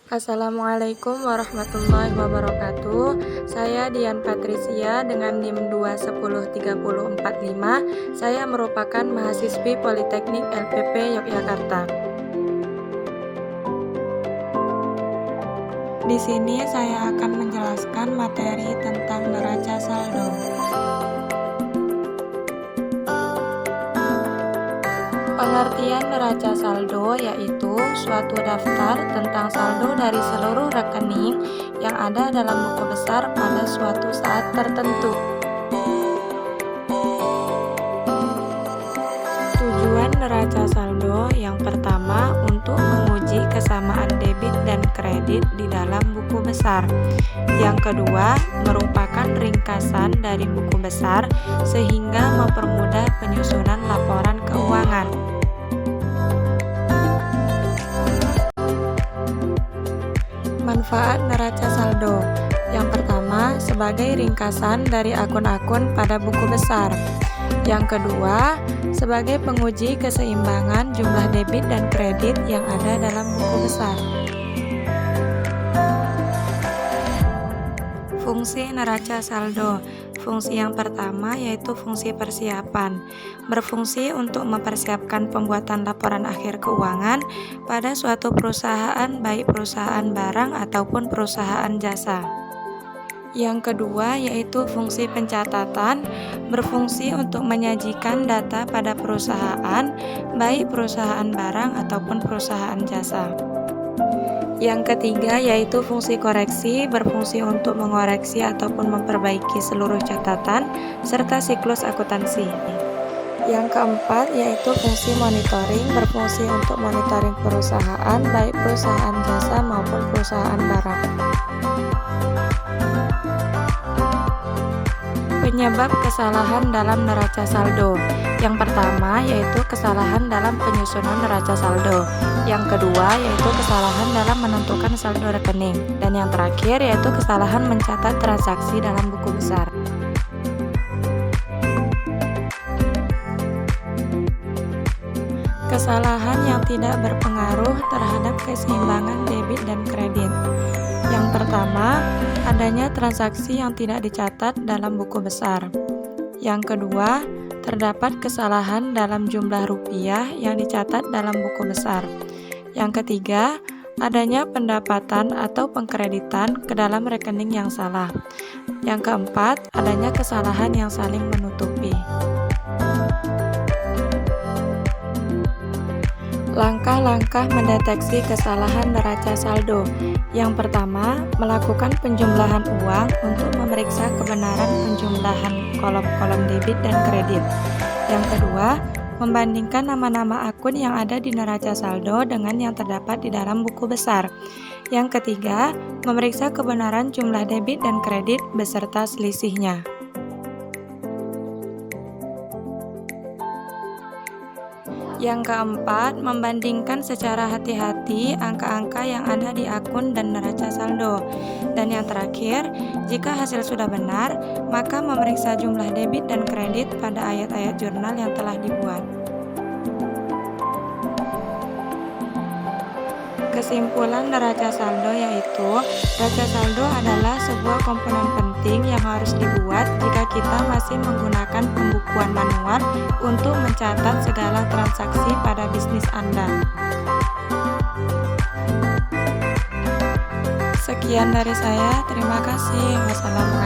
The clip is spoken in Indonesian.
Assalamualaikum warahmatullahi wabarakatuh. Saya Dian Patricia dengan NIM 2103045. Saya merupakan mahasiswi Politeknik LPP Yogyakarta. Di sini saya akan menjelaskan materi tentang neraca saldo. Pengertian neraca saldo yaitu suatu daftar tentang saldo dari seluruh rekening yang ada dalam buku besar pada suatu saat tertentu. Tujuan neraca saldo yang pertama untuk menguji kesamaan debit dan kredit di dalam buku besar. Yang kedua, merupakan ringkasan dari buku besar sehingga mempermudah penyusunan laporan keuangan. Manfaat neraca saldo. Yang pertama, sebagai ringkasan dari akun-akun pada buku besar. Yang kedua, sebagai penguji keseimbangan jumlah debit dan kredit yang ada dalam buku besar. Fungsi neraca saldo. Fungsi yang pertama yaitu fungsi persiapan. Berfungsi untuk mempersiapkan pembuatan laporan akhir keuangan pada suatu perusahaan, baik perusahaan barang ataupun perusahaan jasa. Yang kedua yaitu fungsi pencatatan. Berfungsi untuk menyajikan data pada perusahaan, baik perusahaan barang ataupun perusahaan jasa. Yang ketiga yaitu fungsi koreksi, berfungsi untuk mengoreksi ataupun memperbaiki seluruh catatan serta siklus akuntansi. Yang keempat yaitu fungsi monitoring, berfungsi untuk monitoring perusahaan, baik perusahaan jasa maupun perusahaan barang. Penyebab kesalahan dalam neraca saldo. Yang pertama yaitu kesalahan dalam penyusunan neraca saldo. Yang kedua yaitu kesalahan dalam menentukan saldo rekening. Dan yang terakhir yaitu kesalahan mencatat transaksi dalam buku besar. Kesalahan yang tidak berpengaruh terhadap keseimbangan debit dan kredit. Yang pertama, adanya transaksi yang tidak dicatat dalam buku besar. Yang kedua, terdapat kesalahan dalam jumlah rupiah yang dicatat dalam buku besar. Yang ketiga, adanya pendapatan atau pengkreditan ke dalam rekening yang salah. Yang keempat, adanya kesalahan yang saling menutupi. Langkah-langkah mendeteksi kesalahan neraca saldo. Yang pertama, melakukan penjumlahan uang untuk memeriksa kebenaran penjumlahan kolom-kolom debit dan kredit. Yang kedua, membandingkan nama-nama akun yang ada di neraca saldo dengan yang terdapat di dalam buku besar. Yang ketiga, memeriksa kebenaran jumlah debit dan kredit beserta selisihnya. Yang keempat, membandingkan secara hati-hati angka-angka yang ada di akun dan neraca saldo. Dan yang terakhir, jika hasil sudah benar, maka memeriksa jumlah debit dan kredit pada ayat-ayat jurnal yang telah dibuat. Kesimpulan neraca saldo yaitu, neraca saldo adalah sebuah komponen penting yang harus dibuat jika kita masih menggunakan pembukuan manual untuk mencatat segala transaksi pada bisnis Anda. Sekian dari saya, terima kasih. Wassalamualaikum.